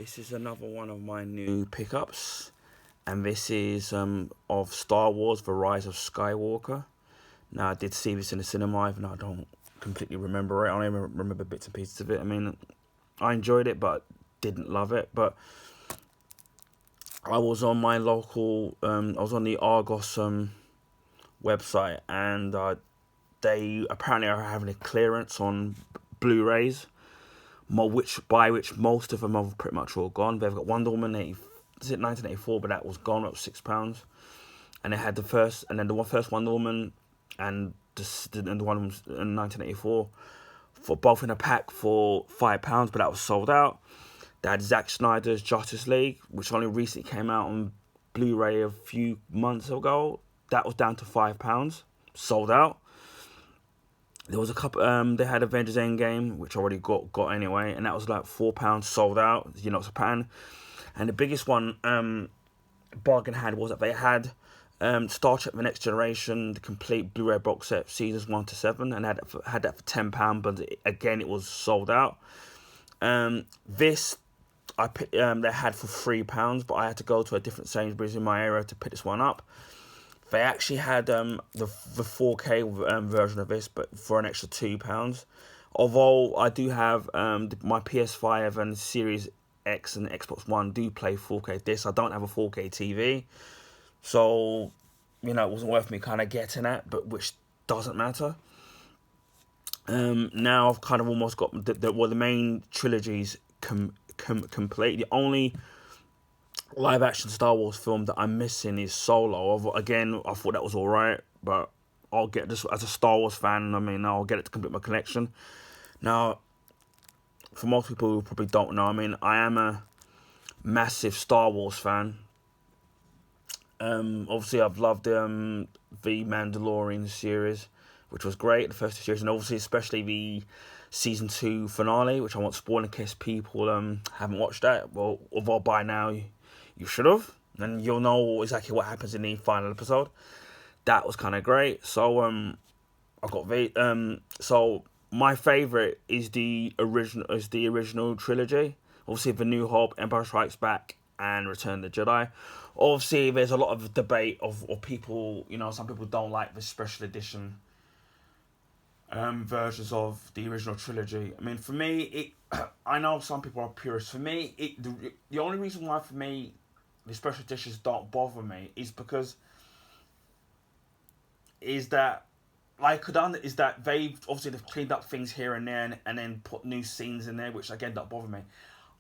This is another one of my new pickups, and this is of Star Wars: The Rise of Skywalker. Now, I did see this in the cinema, even though I don't completely remember it. I only remember bits and pieces of it. I mean, I enjoyed it, but didn't love it. But I was on my local, I was on the Argos website, and they apparently are having a clearance on Blu-rays, which most of them are pretty much all gone. They've got Wonder Woman 1984, but that was gone at £6, and they had the first, and then the first Wonder Woman and the one in 1984 for both in a pack for £5, but that was sold out. They had Zack Snyder's Justice League, which only recently came out on Blu-ray a few months ago. That was down to £5, sold out. There was a couple. They had Avengers Endgame, which I already got anyway, and that was like £4, sold out. You know, it's a pattern. And the biggest one bargain had was that they had Star Trek: The Next Generation, the complete Blu-ray box set, seasons 1 to 7, and had that for £10, but again it was sold out. This I picked, they had for £3, but I had to go to a different Sainsbury's in my area to pick this one up. They actually had the 4K version of this, but for an extra £2. Although I do have my PS5 and Series X and Xbox One do play 4K discs. I don't have a 4K TV, so you know it wasn't worth me kind of getting at, but which doesn't matter. Now I've kind of almost got the main trilogies complete. The only live action Star Wars film that I'm missing is Solo. Again, I thought that was alright, but I'll get this as a Star Wars fan. I mean, I'll get it to complete my collection. Now, for most people who probably don't know, I mean, I am a massive Star Wars fan. Obviously, I've loved the Mandalorian series, which was great, the first two series, and obviously especially the season 2 finale, which I won't spoil in case people haven't watched that. Well, although by now you should have, and you'll know exactly what happens in the final episode. That was kind of great. So I got so my favorite is the original trilogy. Obviously, The New Hope, Empire Strikes Back, and Return of the Jedi. Obviously, there's a lot of debate of people. You know, some people don't like the special edition versions of the original trilogy. I mean, for me, I know some people are purists. For me, the only reason why for me the special editions don't bother me is because is that they've cleaned up things here and there and then put new scenes in there, which again don't bother me.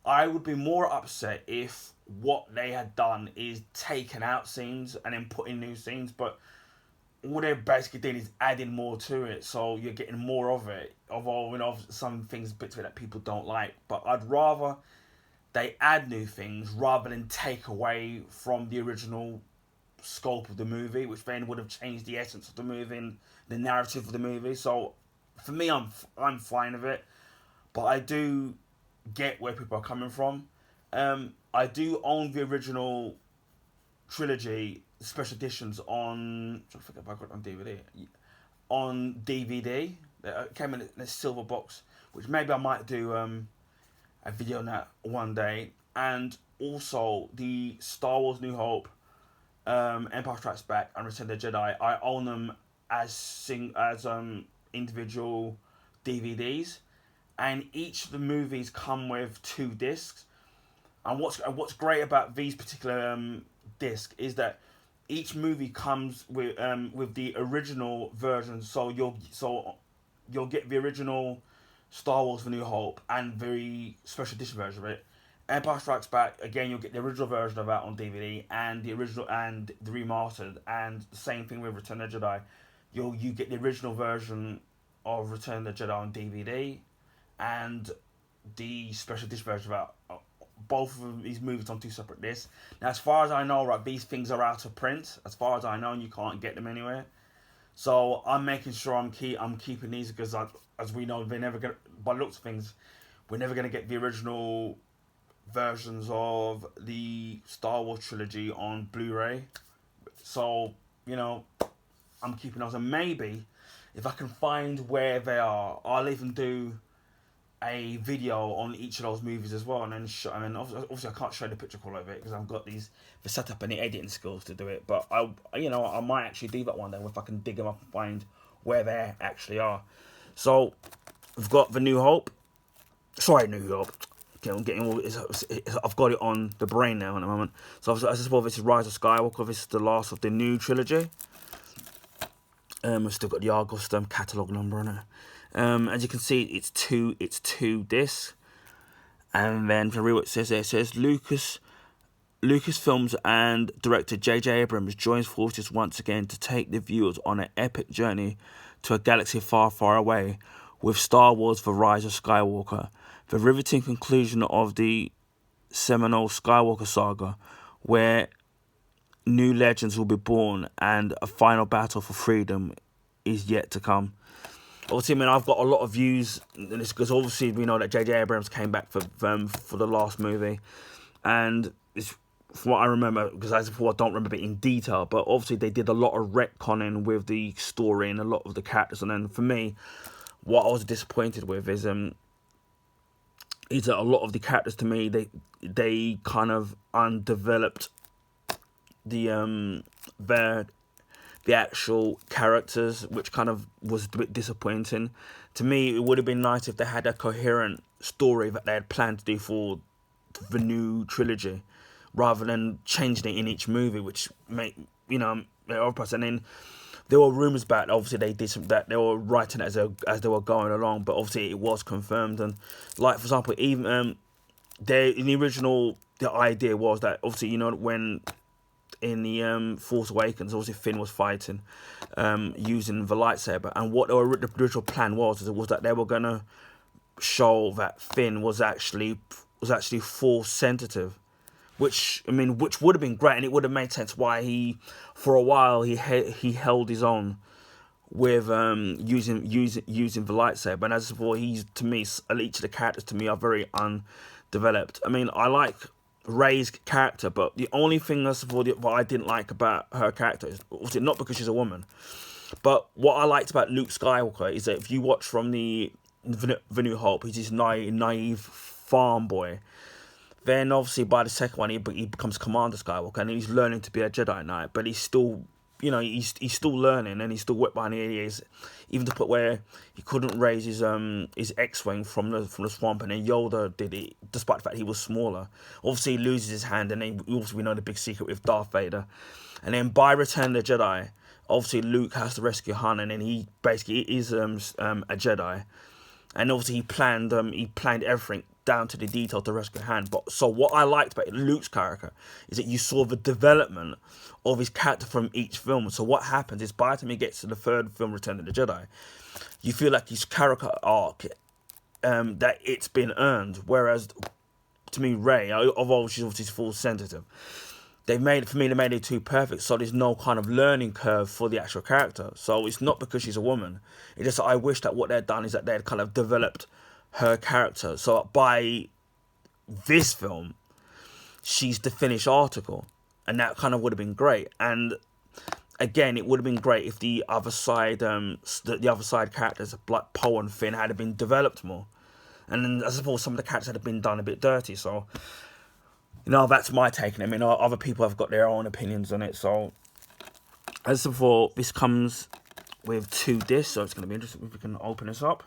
I would be more upset if what they had done is taken out scenes and then put in new scenes, but all they're basically doing is adding more to it, so you're getting more of it. Although, you know, some bits of it that people don't like, but I'd rather they add new things rather than take away from the original scope of the movie, which then would have changed the essence of the movie and the narrative of the movie. So, for me, I'm fine with it, but I do get where people are coming from. I do own the original trilogy special editions on. I forget if I got it on DVD. On DVD, it came in a silver box, which maybe I might do a video on that one day. And also the Star Wars New Hope, Empire Strikes Back, and Return of the Jedi. I own them as individual DVDs, and each of the movies come with 2 discs. And what's great about these particular disc is that each movie comes with the original version. So you'll get the original Star Wars: The New Hope and the special edition version of it. Empire Strikes Back, again, you'll get the original version of that on DVD and the original and the remastered, and the same thing with Return of the Jedi. You get the original version of Return of the Jedi on DVD and the special edition version of that. Both of these movies on 2 separate discs. Now, as far as I know, right, these things are out of print. As far as I know, and you can't get them anywhere. So I'm making sure I'm keeping these because, as we know, they're never gonna. By the looks of things, we're never gonna get the original versions of the Star Wars trilogy on Blu-ray. So you know, I'm keeping those, and maybe if I can find where they are, I'll even do a video on each of those movies as well, and then obviously I can't show the picture quality of it because I've got the setup and the editing skills to do it. But I might actually do that one day if I can dig them up and find where they actually are. So we've got the New Hope. Sorry, New Hope. Okay, I'm getting all. I've got it on the brain now at the moment. So as I said, this is Rise of Skywalker. This is the last of the new trilogy. We've still got the Argos catalogue number on it. As you can see, it's two discs, and then for real, it says Lucasfilms and director J.J. Abrams joins forces once again to take the viewers on an epic journey to a galaxy far, far away with Star Wars: The Rise of Skywalker, the riveting conclusion of the seminal Skywalker saga, where new legends will be born and a final battle for freedom is yet to come. Obviously, I mean, I've got a lot of views in this because obviously we know that J.J. Abrams came back for the last movie, and it's, from what I remember, because as before I don't remember it in detail, but obviously they did a lot of retconning with the story and a lot of the characters. And then for me, what I was disappointed with is that a lot of the characters, to me, they kind of undeveloped the actual characters, which kind of was a bit disappointing. To me, it would have been nice if they had a coherent story that they had planned to do for the new trilogy, rather than changing it in each movie, which make and then there were rumours about obviously they did that they were writing it as they were going along, but obviously it was confirmed. And like for example, even in the original, the idea was that obviously when in the Force Awakens, obviously Finn was fighting using the lightsaber, and what the original plan was that they were gonna show that Finn was actually Force sensitive, which would have been great, and it would have made sense why for a while he held his own with using the lightsaber. And as before, to me, each of the characters to me are very undeveloped. I mean, I like Rey's character, but the only thing what I didn't like about her character is obviously not because she's a woman, but what I liked about Luke Skywalker is that if you watch from the New Hope, he's this naive farm boy. Then obviously by the second one he becomes Commander Skywalker, and he's learning to be a Jedi Knight, but he's still he's still learning, and he's still wet behind the ears, even to the point where he couldn't raise his X-wing from the swamp, and then Yoda did it, despite the fact he was smaller. Obviously, he loses his hand, and then we know the big secret with Darth Vader. And then by Return of the Jedi, obviously Luke has to rescue Han, and then he basically is a Jedi. And obviously he planned everything down to the detail to rescue Han. But so what I liked about Luke's character is that you saw the development of his character from each film. So what happens is by the time he gets to the third film, Return of the Jedi, you feel like his character arc, that it's been earned. Whereas to me, Rey, although she's obviously Force sensitive, they made it too perfect. So there's no kind of learning curve for the actual character. So it's not because she's a woman. It's just I wish that what they'd done is that they'd kind of developed her character. So by this film, she's the finished article, and that kind of would have been great. And again, it would have been great if the other side, the other side characters like Poe and Finn had been developed more. And then I suppose some of the characters had been done a bit dirty. So, that's my take on it. I mean, other people have got their own opinions on it. So, as before, this comes with 2 discs, so it's going to be interesting if we can open this up.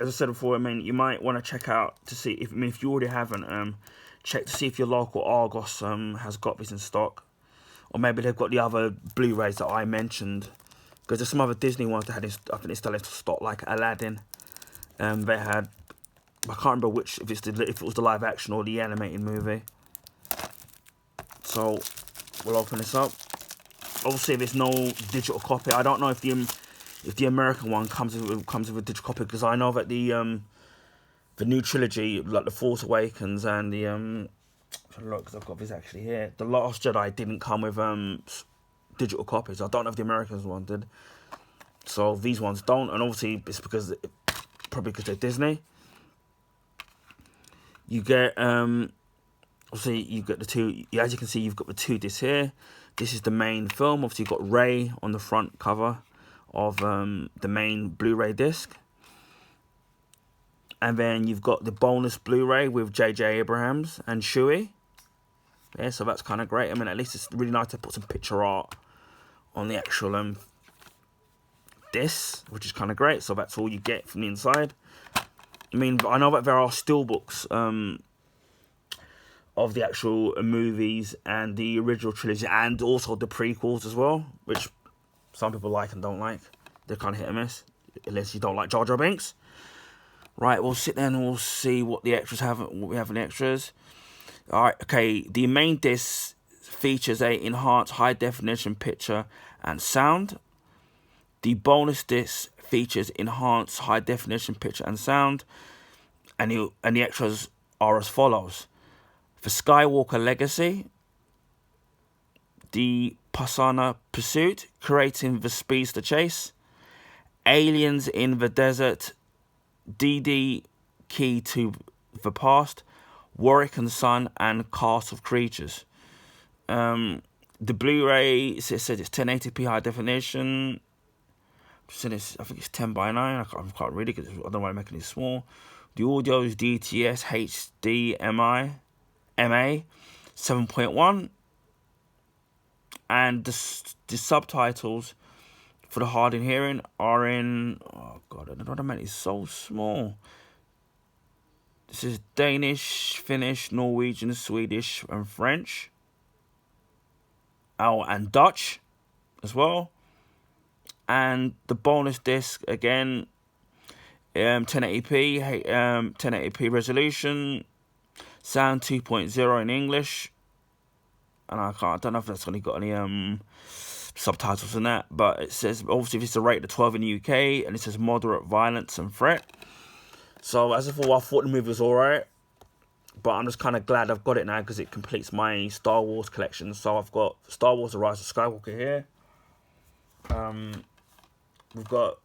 As I said before, I mean, you might want to check out to see if you already haven't, check to see if your local Argos has got this in stock, or maybe they've got the other Blu-rays that I mentioned, because there's some other Disney ones that had, I think, it's still in stock, like Aladdin. They had, I can't remember which, if it was the live action or the animated movie. So we'll open this up. Obviously, there's no digital copy. I don't know if the American one comes with a digital copy, because I know that the new trilogy, like the Force Awakens and the look, because I've got this actually here, The Last Jedi didn't come with digital copies. I don't know if the Americans one did. So these ones don't, and obviously it's probably because they're Disney. You get obviously you've got the 2. As you can see, you've got the 2 discs here. This is the main film. Obviously, you've got Rey on the front cover of the main Blu-ray disc. And then you've got the bonus Blu-ray with J.J. Abrams and Chewie. Yeah, so that's kind of great. I mean, at least it's really nice to put some picture art on the actual disc, which is kind of great. So that's all you get from the inside. I mean, I know that there are steelbooks of the actual movies and the original trilogy, and also the prequels as well, which some people like and don't like. They're kind of hit and miss, unless you don't like Jar Jar Binks. Right, we'll sit there and we'll see what the extras have, what we have in the extras. All right, okay, the main disc features a enhanced high-definition picture and sound. The bonus disc features enhanced high-definition picture and sound, and the extras are as follows. For Skywalker Legacy, the Pasana Pursuit, creating the speedster chase, Aliens in the Desert, DD Key to the Past, Warwick and Son, and Cast of Creatures. The Blu-ray, it says it's 1080p high definition. I think it's 10 by 9. I can't read it because I don't know why I'm making it small. The audio is DTS HDMI MA 7.1, and the subtitles for the hard of hearing are in, oh god, I don't know what I meant, it's so small. This is Danish, Finnish, Norwegian, Swedish, and French. Oh, and Dutch as well. And the bonus disc again, 1080p, 1080p resolution, sound 2.0 in English, and I don't know if that's only got any subtitles in that, but it says obviously this is rated 12 in the UK, and it says moderate violence and threat. So as of all, I thought the movie was alright, but I'm just kind of glad I've got it now because it completes my Star Wars collection. So I've got Star Wars: The Rise of Skywalker here. We've got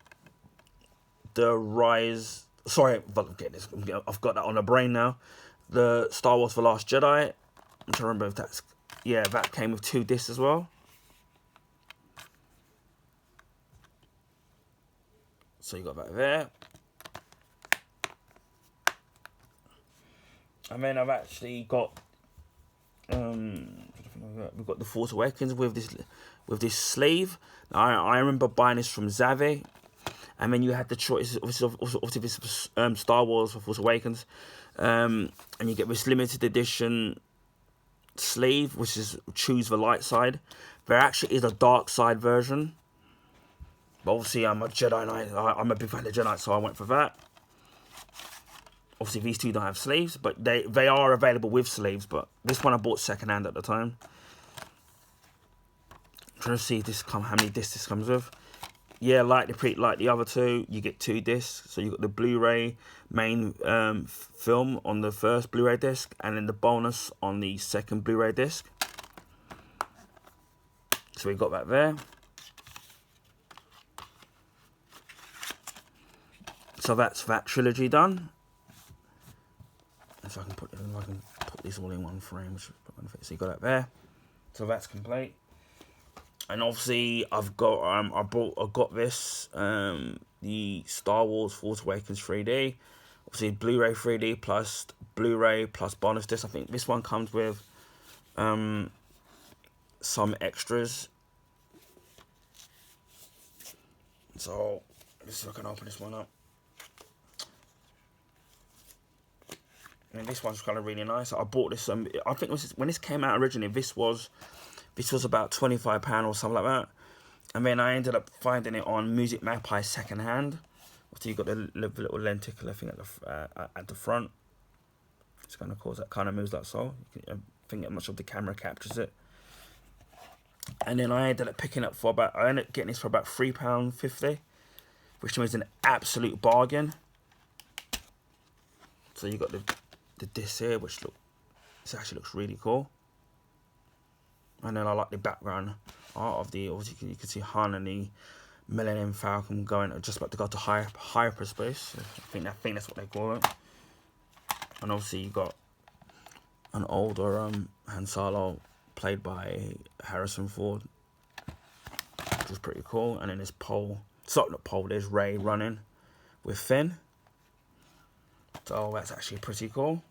the Rise. Sorry, I've got that on the brain now. The Star Wars: The Last Jedi. I'm trying to remember if that's, yeah, that came with 2 discs as well. So you got that there. And then I've actually got we've got The Force Awakens with this sleeve. Now, I remember buying this from Zavi, and then you had the choice. Obviously this was Star Wars for Force Awakens, and you get this limited edition sleeve, which is choose the light side. There actually is a dark side version, but obviously I'm a Jedi Knight. I'm a big fan of Jedi, so I went for that. Obviously, these two don't have sleeves, but they are available with sleeves. But this one I bought secondhand at the time. I'm trying to see if how many discs this comes with. Yeah, like the other two, you get 2 discs. So you got the Blu-ray main film on the first Blu-ray disc, and then the bonus on the second Blu-ray disc. So we got that there. So that's that trilogy done. If I can put this all in one frame, which so you got that there. So that's complete. And obviously I've got I got this the Star Wars Force Awakens 3D. Obviously Blu-ray 3D plus Blu-ray plus bonus disc. I think this one comes with some extras. So let's see if I can open this one up. I mean, this one's kind of really nice. I bought this. I think when this came out originally, this was about £25 or something like that. And then I ended up finding it on Music Magpie secondhand. So you got the little lenticular thing at the front. It's kind of cool. That kind of moves like so. I think how much of the camera captures it. And then I ended up getting this for about £3.50, which was an absolute bargain. So you got the disc here, which actually looks really cool. And then I like the background art of obviously you can see Han and the Millennium Falcon just about to go to hyperspace. I think that's what they call it. And obviously you got an older Han Solo played by Harrison Ford, which was pretty cool. And then this Poe Sorry, not Poe. There's Rey running with Finn. So that's actually pretty cool.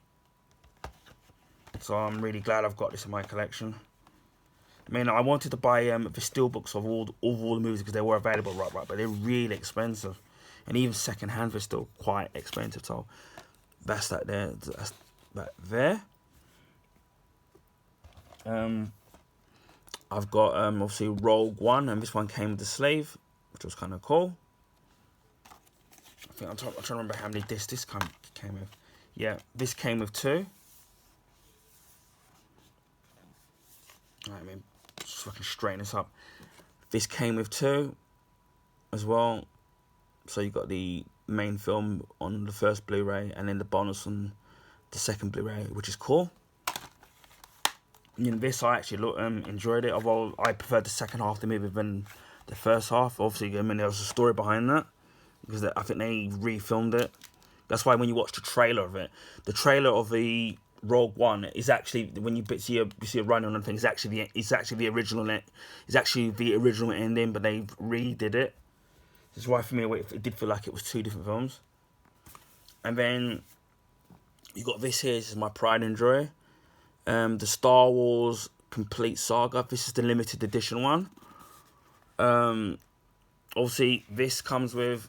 So I'm really glad I've got this in my collection. I mean, I wanted to buy the steelbooks of all the movies because they were available, right, but they're really expensive, and even second hand they're still quite expensive. So that's that there. That's that there. I've got obviously Rogue One, and this one came with the slave, which was kind of cool. I think I'm trying to remember how many discs this came with. Yeah, this came with 2. I mean, just fucking straighten this up. This came with 2 as well. So you got the main film on the first Blu-ray, and then the bonus on the second Blu-ray, which is cool. You know, this I actually enjoyed it, although I preferred the second half of the movie than the first half. Obviously, I mean, there was a story behind that, because I think they refilmed it. That's why when you watch the trailer of it, the trailer of the Rogue One is actually, when you see a run on the thing, it's actually the original. It's actually the original ending, but they redid it. That's why for me it did feel like it was 2 different films. And then you got this here. This is my pride and joy. The Star Wars Complete Saga. This is the limited edition one. Obviously, this comes with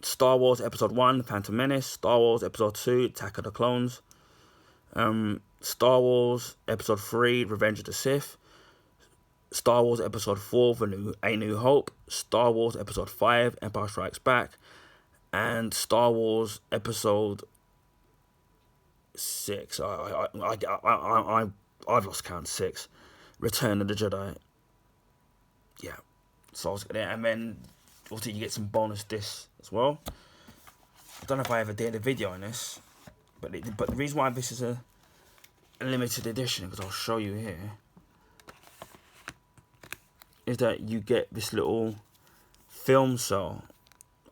Star Wars Episode 1, The Phantom Menace, Star Wars Episode 2, Attack of the Clones, Star Wars Episode 3, Revenge of the Sith, Star Wars Episode 4, A New Hope, Star Wars Episode 5, Empire Strikes Back, and Star Wars Episode 6. I've lost count. 6. Return of the Jedi. Yeah. So I was there, and then obviously you get some bonus discs as well. I don't know if I ever did a video on this, but the reason why this is a limited edition, because I'll show you here, is that you get this little film cell.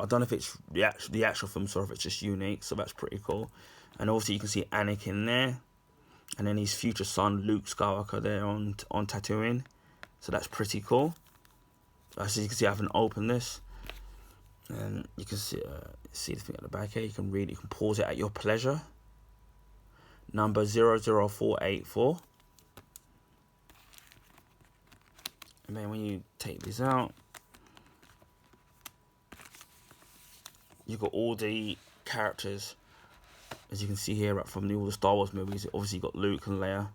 I don't know if it's the actual film cell, or if it's just unique, so that's pretty cool. And also you can see Anakin there, and then his future son Luke Skywalker there on Tatooine. So that's pretty cool. As you can see, I haven't opened this, and you can see the thing at the back here. You can pause it at your pleasure. Number 00484. And then when you take this out, you've got all the characters, as you can see here, right, from all the Star Wars movies. Obviously, you've got Luke and Leia,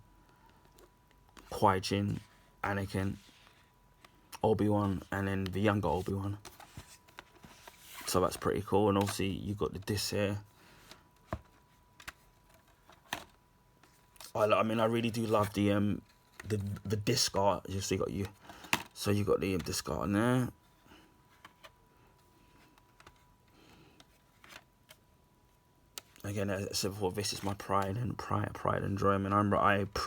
Qui-Gon, Anakin, Obi-Wan, and then the younger Obi-Wan. So that's pretty cool. And obviously, you've got the disc here. I mean, I really do love the disc art. So you got the disc art in there. Again, as I said before, this is my pride and joy. I mean, I remember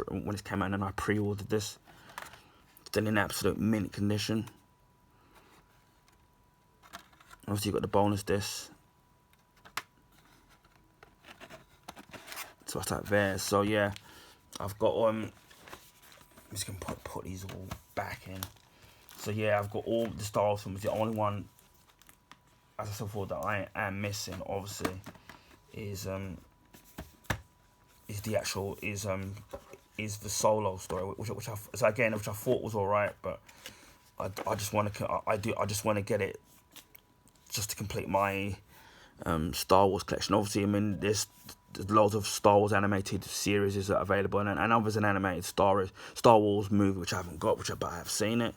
when it came out, and I pre-ordered this. Still in absolute mint condition. Obviously, you got the bonus disc. So that's that there. So yeah, I've got I'm just gonna put these all back in. So yeah, I've got all the Star Wars films. The only one, as I said before, that I am missing, obviously, is the the Solo story, which I thought was alright, but I just want to get it just to complete my Star Wars collection. Obviously, I mean, there's loads of Star Wars animated series that are available, and there's an animated Star Wars movie which I haven't got, but I have seen it.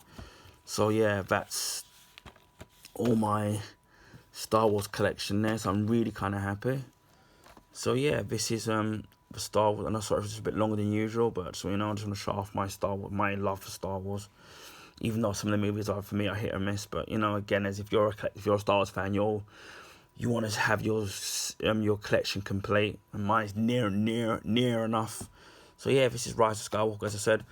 So yeah, that's all my Star Wars collection there. So I'm really kind of happy. So yeah, this is the Star Wars. And I'm sorry if it's a bit longer than usual, but so I just want to show off my love for Star Wars. Even though some of the movies are, for me, are hit or miss, but again, as if you're a Star Wars fan, you want to have your collection complete, and mine's near enough. So yeah, this is Rise of Skywalker. As I said,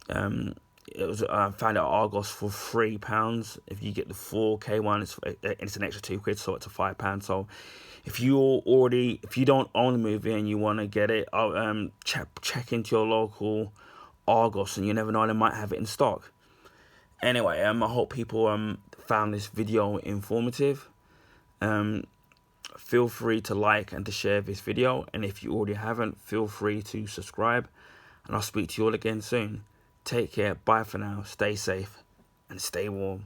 I found it at Argos for £3. If you get the 4K one, it's an extra £2, so it's a £5. So if you don't own the movie and you want to get it, check into your local Argos, and you never know, they might have it in stock. Anyway, I hope people found this video informative. Feel free to like and to share this video, and if you already haven't, feel free to subscribe, and I'll speak to you all again soon. Take care, bye for now, stay safe and stay warm.